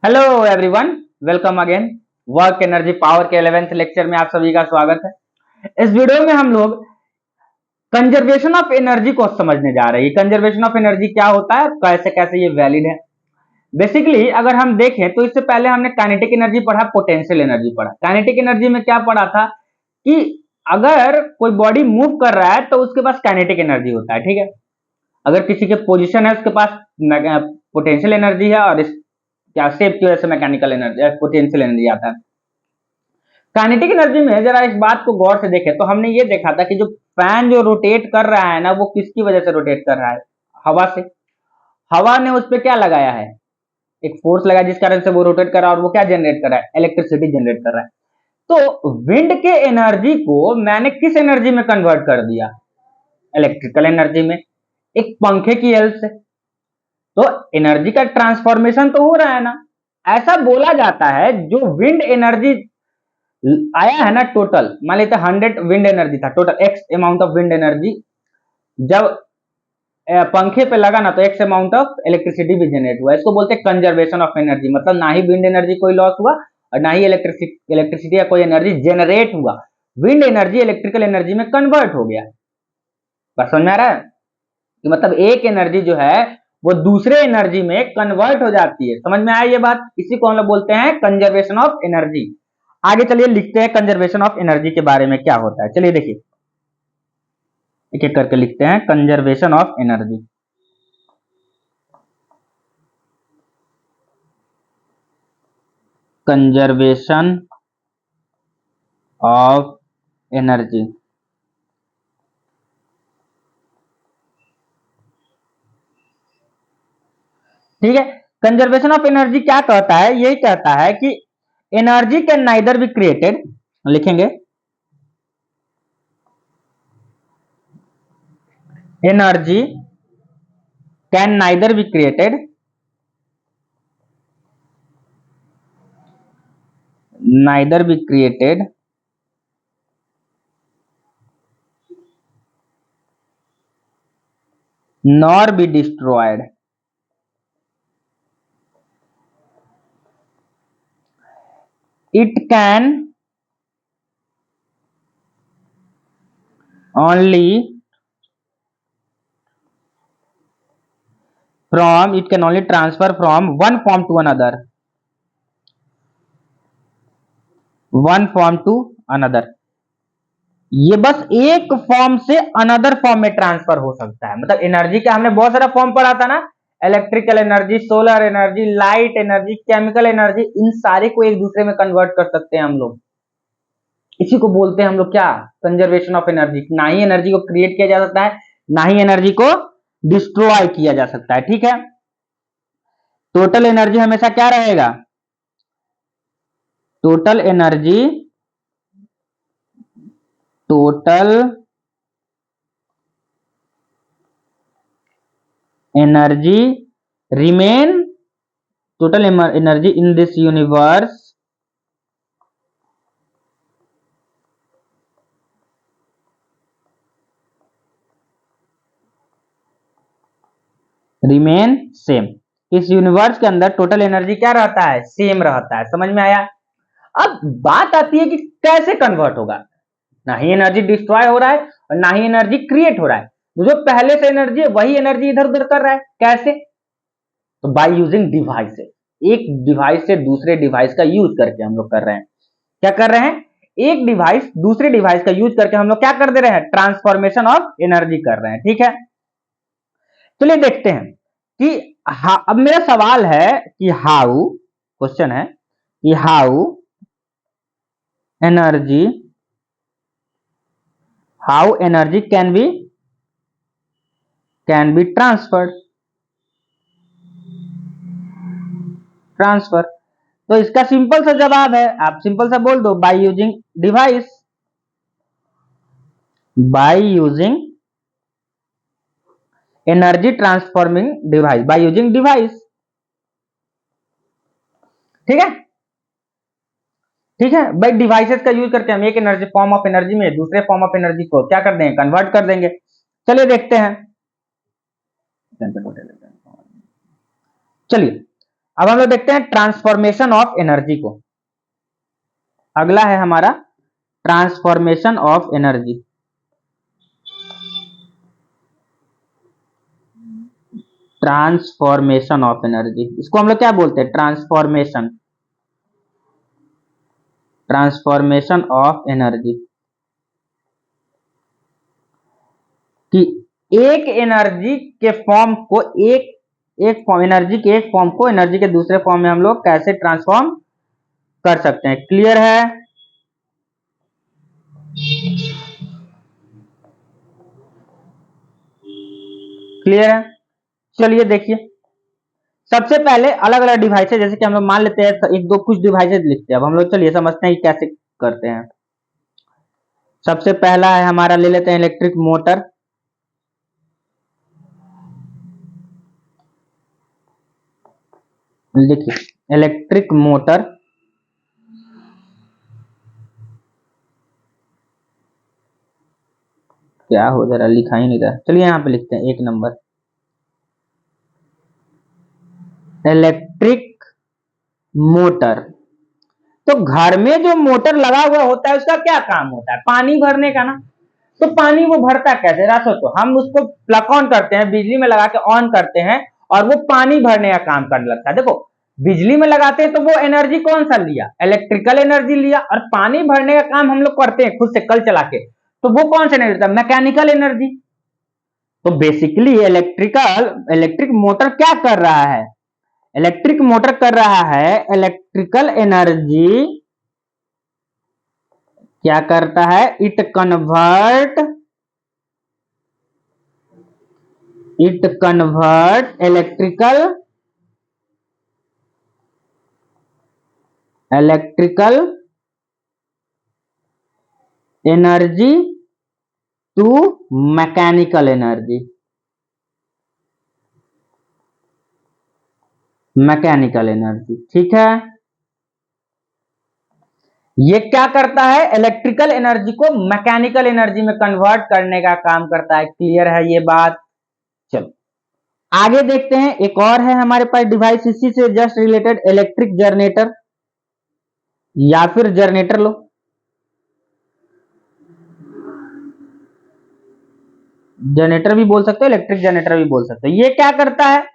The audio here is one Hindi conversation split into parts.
Hello everyone, welcome again. Work energy power के 11th लेक्चर में आप सभी का स्वागत है। इस वीडियो में हम लोग कंजर्वेशन ऑफ एनर्जी को समझने जा रहे हैं। कंजर्वेशन ऑफ एनर्जी क्या होता है, कैसे कैसे ये वैलिड है। बेसिकली अगर हम देखें तो इससे पहले हमने काइनेटिक एनर्जी पढ़ा, पोटेंशियल एनर्जी पढ़ा। काइनेटिक एनर्जी में क्या पढ़ा था कि अगर कोई बॉडी मूव कर रहा है तो उसके पास काइनेटिक एनर्जी होता है, ठीक है। अगर किसी के पोजीशन है उसके पास पोटेंशियल एनर्जी है, और क्या शेप की वजह से मैकेनिकल एनर्जी पोटेंशियल एनर्जी आता है। काइनेटिक एनर्जी में जरा इस बात को गौर से देखें तो हमने ये देखा था कि जो फैन जो रोटेट कर रहा है ना, वो किसकी वजह से रोटेट कर रहा है? हवा से। हवा ने उस पर क्या लगाया है? एक फोर्स लगा जिस कारण से वो रोटेट कर रहा है, और वो क्या जनरेट कर रहा है? इलेक्ट्रिसिटी जनरेट कर रहा है। तो विंड के एनर्जी को मैंने किस एनर्जी में कन्वर्ट कर दिया? इलेक्ट्रिकल एनर्जी में, एक पंखे की हेल्प से। तो एनर्जी का ट्रांसफॉर्मेशन तो हो रहा है ना। ऐसा बोला जाता है जो विंड एनर्जी आया है ना, टोटल मान लेते 100 विंड एनर्जी था, total x amount of wind energy जब पंखे पे लगा ना, तो एक्स अमाउंट ऑफ इलेक्ट्रिसिटी भी जनरेट हुआ। इसको बोलते हैं कंजर्वेशन ऑफ एनर्जी। मतलब ना ही विंड एनर्जी कोई लॉस हुआ और ना ही इलेक्ट्रिसिटी या कोई एनर्जी जनरेट हुआ। विंड एनर्जी इलेक्ट्रिकल एनर्जी में कन्वर्ट हो गया। बस समझ में आ रहा है कि मतलब एक एनर्जी जो है वो दूसरे एनर्जी में कन्वर्ट हो जाती है। समझ में आया ये बात? इसी को हम लोग बोलते हैं कंजर्वेशन ऑफ एनर्जी। आगे चलिए लिखते हैं कंजर्वेशन ऑफ एनर्जी के बारे में क्या होता है। चलिए देखिए, एक एक करके लिखते हैं conservation of energy. Conservation of energy, ठीक है। कंजर्वेशन ऑफ एनर्जी क्या कहता है? यही कहता है कि energy can neither be created, लिखेंगे energy can neither be created neither be created nor be destroyed. It can only transfer from one form to another, one form to another। ये बस एक फॉर्म से अनदर फॉर्म में ट्रांसफर हो सकता है। मतलब एनर्जी का हमने बहुत सारा फॉर्म पढ़ा था ना, electrical energy, solar energy, light energy, chemical energy. इन सारे को एक दूसरे में कन्वर्ट कर सकते हैं हम लोग। इसी को बोलते हैं हम लोग क्या? Conservation of energy. ना ही एनर्जी को क्रिएट किया जा सकता है, ना ही एनर्जी को डिस्ट्रॉय किया जा सकता है, ठीक है। टोटल एनर्जी हमेशा क्या रहेगा? Total energy, total energy remain, total energy in this universe remain same. इस यूनिवर्स के अंदर टोटल एनर्जी क्या रहता है? सेम रहता है। समझ में आया? अब बात आती है कि कैसे कन्वर्ट होगा। ना ही एनर्जी डिस्ट्रॉय हो रहा है और ना ही एनर्जी क्रिएट हो रहा है। तो जो पहले से एनर्जी है वही एनर्जी इधर उधर कर रहा है। कैसे? तो बाय यूजिंग डिवाइसेस। एक डिवाइस से दूसरे डिवाइस का यूज करके हम लोग कर रहे हैं। क्या कर रहे हैं? एक डिवाइस दूसरे डिवाइस का यूज करके हम लोग क्या कर दे रहे हैं? ट्रांसफॉर्मेशन ऑफ एनर्जी कर रहे हैं, ठीक है। चलिए देखते हैं कि अब मेरा सवाल है कि हाउ, क्वेश्चन है कि how energy can be transfer. तो इसका सिंपल सा जवाब है, आप सिंपल सा बोल दो, by using device, by using energy transforming device, by using device, ठीक है। ठीक है भाई, डिवाइसेस का यूज करके हम एक एनर्जी फॉर्म ऑफ एनर्जी में दूसरे फॉर्म ऑफ एनर्जी को क्या कर देंगे? कन्वर्ट कर देंगे। चलिए देखते हैं। चलिए अब हम लोग देखते हैं ट्रांसफॉर्मेशन ऑफ एनर्जी को। अगला है हमारा transformation of energy. Transformation of energy, इसको हम लोग क्या बोलते हैं? Transformation, transformation of energy. कि एक एनर्जी के फॉर्म को एक फॉर्म, एनर्जी के एक फॉर्म को एनर्जी के दूसरे फॉर्म में हम लोग कैसे ट्रांसफॉर्म कर सकते हैं। क्लियर है? क्लियर है? चलिए देखिए, सबसे पहले अलग अलग डिवाइसेज, जैसे कि हम लोग मान लेते हैं एक दो कुछ डिवाइसेज लिखते हैं। अब हम लोग चलिए समझते हैं कि कैसे करते हैं। सबसे पहला है हमारा, ले लेते हैं इलेक्ट्रिक मोटर। देखिए इलेक्ट्रिक मोटर, क्या हो जरा लिखा ही नहीं रहा, चलिए यहां पे लिखते हैं 1 नंबर। इलेक्ट्रिक मोटर, तो घर में जो मोटर लगा हुआ होता है उसका क्या काम होता है? पानी भरने का ना। तो पानी वो भरता कैसे? रासो, तो हम उसको प्लग ऑन करते हैं, बिजली में लगा के ऑन करते हैं और वो पानी भरने का काम करने लगता है। देखो बिजली में लगाते हैं तो वो एनर्जी कौन सा लिया? इलेक्ट्रिकल एनर्जी लिया। और पानी भरने का काम हम लोग करते हैं खुद से कल चला के, तो वो कौन सा एनर्जी था? Mechanical energy. तो बेसिकली इलेक्ट्रिक मोटर क्या कर रहा है? इलेक्ट्रिक मोटर कर रहा है इलेक्ट्रिकल एनर्जी, क्या करता है? It convert electrical energy to mechanical energy. Mechanical energy, ठीक है। ये क्या करता है? इलेक्ट्रिकल एनर्जी को मैकेनिकल एनर्जी में कन्वर्ट करने का काम करता है। क्लियर है ये बात? चलो आगे देखते हैं। एक और है हमारे पास डिवाइस इसी से जस्ट रिलेटेड, इलेक्ट्रिक जनरेटर, या फिर जनरेटर लो। जनरेटर भी बोल सकते हो, इलेक्ट्रिक जनरेटर भी बोल सकते हो। ये क्या करता है?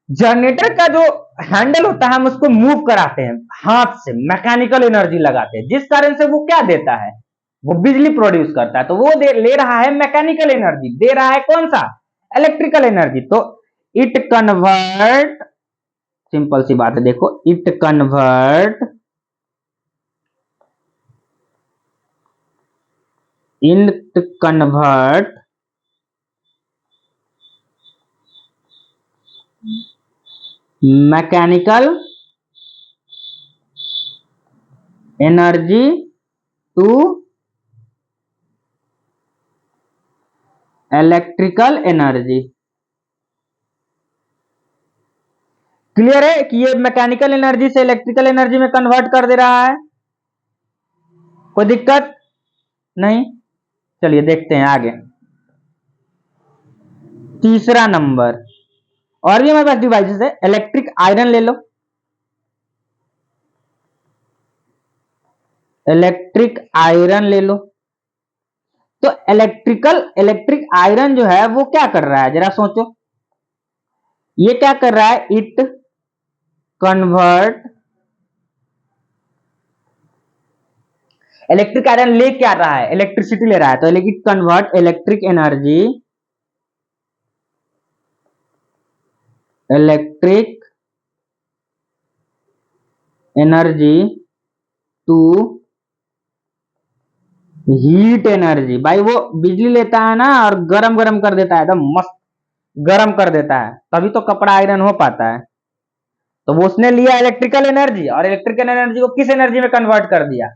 जनरेटर का जो हैंडल होता है हम उसको मूव कराते हैं हाथ से, मैकेनिकल एनर्जी लगाते हैं, जिस कारण से वो क्या देता है? वो बिजली प्रोड्यूस करता है। तो वो ले रहा है मैकेनिकल एनर्जी, दे रहा है कौन सा? Electrical energy. तो इट कन्वर्ट, सिंपल सी बात है, देखो it convert mechanical energy to electrical energy. Clear है कि ये मैकेनिकल एनर्जी से इलेक्ट्रिकल एनर्जी में कन्वर्ट कर दे रहा है? कोई दिक्कत नहीं? चलिए देखते हैं आगे। तीसरा नंबर, और भी हमारे पास डिवाइसेस है। इलेक्ट्रिक आयरन ले लो। इलेक्ट्रिक आयरन ले लो। तो इलेक्ट्रिक आयरन जो है वो क्या कर रहा है? जरा सोचो, ये क्या कर रहा है? इट कन्वर्ट, इलेक्ट्रिक आयरन ले क्या रहा है? इलेक्ट्रिसिटी ले रहा है। तो it convert electric energy to heat energy. भाई वो बिजली लेता है ना और गरम गरम कर देता है, एकदम मस्त गरम कर देता है, तभी तो कपड़ा आयरन हो पाता है। तो वो उसने लिया इलेक्ट्रिकल एनर्जी, और इलेक्ट्रिकल एनर्जी को किस एनर्जी में कन्वर्ट कर दिया?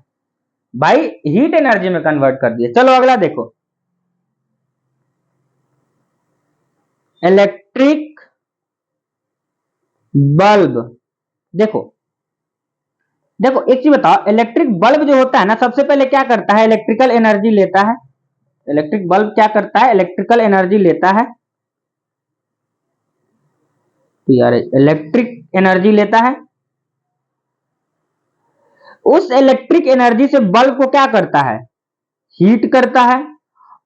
भाई हीट एनर्जी में कन्वर्ट कर दिया। चलो अगला देखो, इलेक्ट्रिक बल्ब। देखो देखो एक चीज बताओ, इलेक्ट्रिक बल्ब जो होता है ना, सबसे पहले क्या करता है? इलेक्ट्रिकल एनर्जी लेता है। इलेक्ट्रिक बल्ब क्या करता है? इलेक्ट्रिकल एनर्जी लेता है। तो यार इलेक्ट्रिक एनर्जी लेता है, उस इलेक्ट्रिक एनर्जी से बल्ब को क्या करता है, हीट करता है,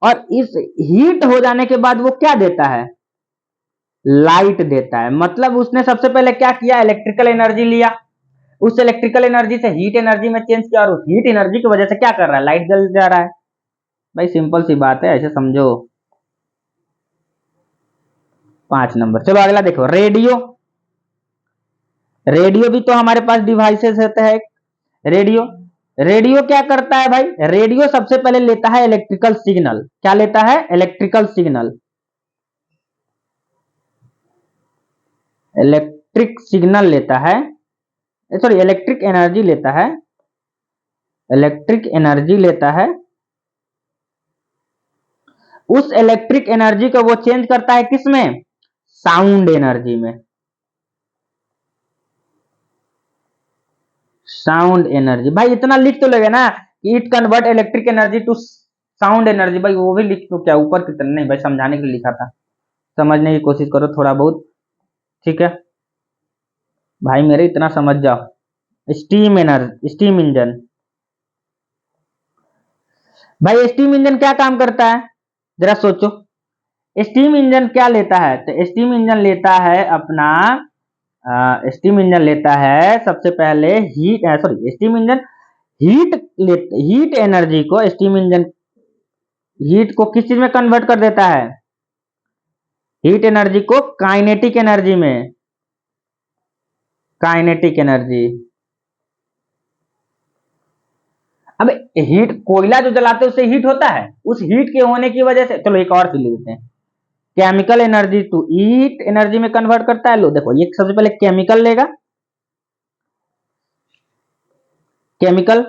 और इस हीट हो जाने के बाद वो क्या देता है, लाइट देता है। मतलब उसने सबसे पहले क्या किया, इलेक्ट्रिकल एनर्जी लिया, उस इलेक्ट्रिकल एनर्जी से हीट एनर्जी में चेंज किया, और उस हीट एनर्जी की वजह से क्या कर रहा है, लाइट जल जा रहा है। भाई सिंपल सी बात है, ऐसे समझो। 5 नंबर। चलो अगला देखो, रेडियो। रेडियो भी तो हमारे पास डिवाइसेस होते हैं। रेडियो, रेडियो क्या करता है भाई, रेडियो सबसे पहले लेता है इलेक्ट्रिकल सिग्नल। क्या लेता है, इलेक्ट्रिकल सिग्नल, इलेक्ट्रिक सिग्नल लेता है, सॉरी इलेक्ट्रिक एनर्जी लेता है, इलेक्ट्रिक एनर्जी लेता है। उस इलेक्ट्रिक एनर्जी को वो चेंज करता है किसमें, साउंड एनर्जी में, साउंड एनर्जी। भाई इतना लिख तो लगे ना, it convert electric energy to sound energy. भाई वो भी लिख तो क्या, ऊपर की तरह नहीं भाई, समझाने के लिए लिखा था, समझने की कोशिश करो थोड़ा बहुत, ठीक है भाई मेरे, इतना समझ जाओ। Steam energy, steam engine. भाई स्टीम इंजन क्या काम करता है, जरा सोचो। स्टीम इंजन क्या लेता है, तो स्टीम इंजन लेता है अपना, स्टीम इंजन लेता है सबसे पहले heat, sorry steam engine heat heat energy को, स्टीम इंजन हीट को किस चीज में कन्वर्ट कर देता है, हीट एनर्जी को काइनेटिक एनर्जी में, काइनेटिक एनर्जी। अब हीट, कोयला जो जलाते हैं उससे हीट होता है, उस हीट के होने की वजह से, चलो एक और चीज लेते हैं, chemical energy to heat energy में कन्वर्ट करता है। लो देखो, ये सबसे पहले केमिकल लेगा, केमिकल,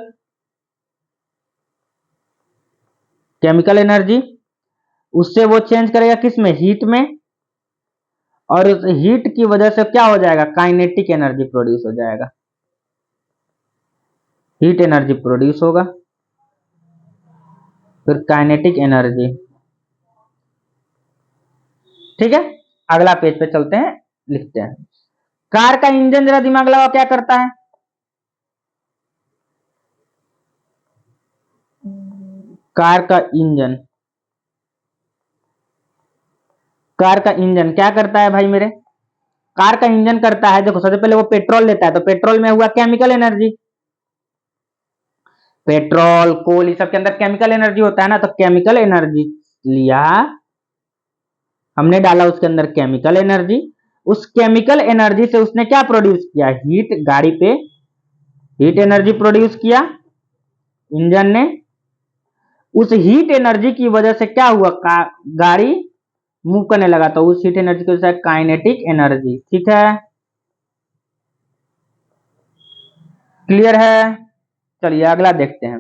केमिकल एनर्जी, उससे वो चेंज करेगा किस में, हीट में, और उस हीट की वजह से क्या हो जाएगा, काइनेटिक एनर्जी प्रोड्यूस हो जाएगा, हीट एनर्जी प्रोड्यूस होगा, फिर काइनेटिक एनर्जी। ठीक है, अगला पेज पे चलते हैं, लिखते हैं। कार का इंजन, जरा दिमाग लगाओ क्या करता है, कार का इंजन, कार का इंजन क्या करता है भाई मेरे, कार का इंजन करता है, देखो सबसे पहले वो पेट्रोल लेता है, तो पेट्रोल में हुआ केमिकल एनर्जी, पेट्रोल कोल ये सब के अंदर केमिकल एनर्जी होता है ना, तो केमिकल एनर्जी लिया हमने, डाला उसके अंदर केमिकल एनर्जी, उस केमिकल एनर्जी से उसने क्या प्रोड्यूस किया, हीट, गाड़ी पे हीट एनर्जी प्रोड्यूस किया इंजन ने। उस हीट एनर्जी की वजह से क्या हुआ, गाड़ी मूव करने लगा, तो उस हीट एनर्जी की वजह से काइनेटिक एनर्जी। ठीक है, क्लियर है। चलिए अगला देखते हैं,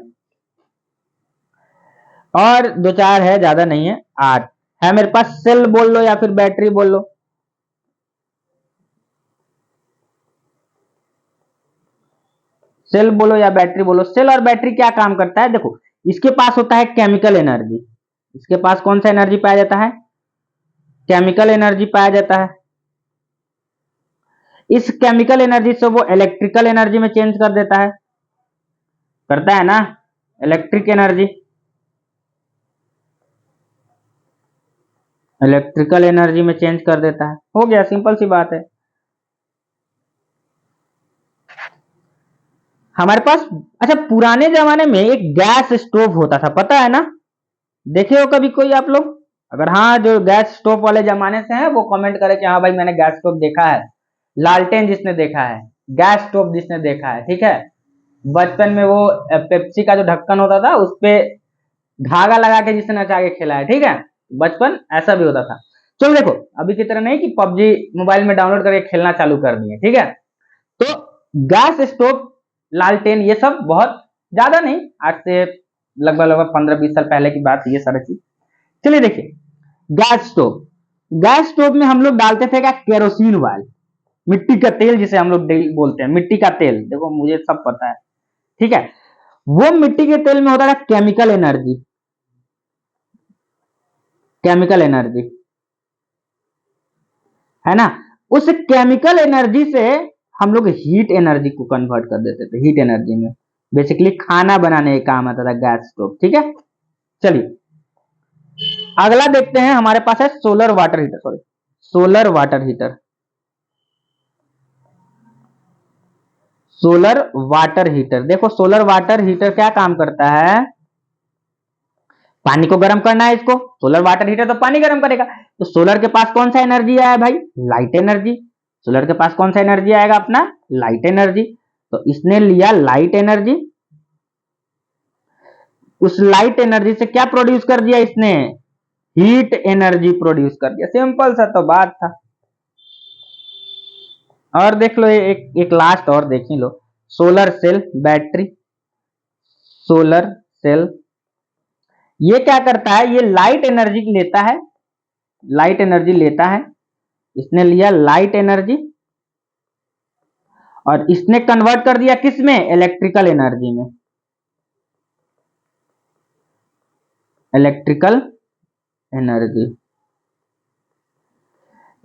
और दो चार है, ज्यादा नहीं है, 8 है मेरे पास। सेल बोल लो या फिर बैटरी बोल लो, सेल बोलो या बैटरी बोलो। सेल और बैटरी क्या काम करता है, देखो इसके पास होता है केमिकल एनर्जी, इसके पास कौन सा एनर्जी पाया जाता है, केमिकल एनर्जी पाया जाता है। इस केमिकल एनर्जी से वो इलेक्ट्रिकल एनर्जी में चेंज कर देता है, करता है ना, इलेक्ट्रिक एनर्जी, इलेक्ट्रिकल एनर्जी में चेंज कर देता है। हो गया, सिंपल सी बात है। हमारे पास, अच्छा पुराने जमाने में एक गैस स्टोव होता था, पता है ना, देखे हो कभी कोई आप लोग, अगर हाँ जो गैस स्टोव वाले जमाने से है वो कमेंट करे कि हाँ भाई मैंने गैस स्टोव देखा है। लालटेन जिसने देखा है, गैस स्टोव जिसने देखा है, ठीक है। बचपन में वो पेप्सी का जो ढक्कन होता था उस पे धागा लगा के जिसने नचा के खेला है, ठीक है। बचपन ऐसा भी होता था। चलो देखो, अभी की तरह नहीं कि पबजी मोबाइल में डाउनलोड करके खेलना चालू कर दिए, ठीक है। तो गैस स्टोव, लालटेन, ये सब बहुत ज्यादा नहीं, आज से लगभग लगभग 15-20 साल पहले की बात, ये सारी चीज। चलिए देखिए, गैस स्टोव, गैस स्टोव में हम लोग डालते थे क्या, केरोसिन ऑयल, मिट्टी का तेल जिसे हम लोग बोलते हैं, मिट्टी का तेल, देखो मुझे सब पता है, ठीक है। वो मिट्टी के तेल में होता है केमिकल एनर्जी, केमिकल एनर्जी, है ना। उस केमिकल एनर्जी से हम लोग हीट एनर्जी को कन्वर्ट कर देते थे, हीट एनर्जी में बेसिकली खाना बनाने का काम आता था, गैस स्टोव। ठीक है, चलिए अगला देखते हैं, हमारे पास है solar water heater, sorry solar water heater. Solar water heater, देखो सोलर वाटर हीटर क्या काम करता है, पानी को गर्म करना है इसको, सोलर वाटर हीटर तो पानी गर्म करेगा। तो सोलर के पास कौन सा एनर्जी आया भाई, लाइट एनर्जी। सोलर के पास कौन सा एनर्जी आएगा अपना, लाइट एनर्जी। तो इसने लिया लाइट एनर्जी, उस लाइट एनर्जी से क्या प्रोड्यूस कर दिया इसने, हीट एनर्जी प्रोड्यूस कर दिया। सिंपल सा तो बात था। और देख लो एक लास्ट और देख ही लो, solar cell battery. Solar cell ये क्या करता है, ये लाइट एनर्जी लेता है, लाइट एनर्जी लेता है, इसने लिया लाइट एनर्जी और इसने कन्वर्ट कर दिया किस में, इलेक्ट्रिकल एनर्जी में। इलेक्ट्रिकल एनर्जी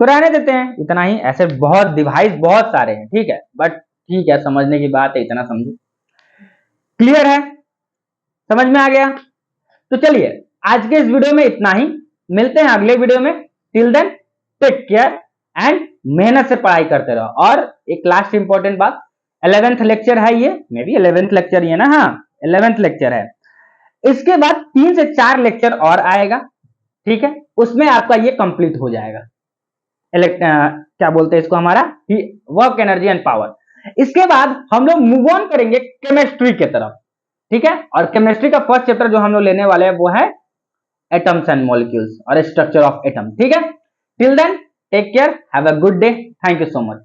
तो रहने देते हैं इतना ही, ऐसे बहुत डिवाइस बहुत सारे हैं, ठीक है, बट ठीक है समझने की बात है, इतना समझो। क्लियर है, समझ में आ गया। तो चलिए आज के इस वीडियो में इतना ही, मिलते हैं अगले वीडियो में। Till then take care and मेहनत से पढ़ाई करते रहो। और एक लास्ट इंपॉर्टेंट बात, 11th लेक्चर है ये, मे बी 11th लेक्चर ही है ना, हाँ 11th लेक्चर है। इसके बाद 3 से 4 लेक्चर और आएगा, ठीक है, उसमें आपका ये कंप्लीट हो जाएगा। क्या बोलते हैं इसको, हमारा वर्क एनर्जी एंड पावर। इसके बाद हम लोग मूव ऑन करेंगे केमिस्ट्री के तरफ, ठीक है। और केमिस्ट्री का फर्स्ट चैप्टर जो हम लोग लेने वाले हैं वो है एटम्स एंड मॉलिक्यूल्स और स्ट्रक्चर ऑफ एटम, ठीक है। Till then take care, have a good day, thank you so much.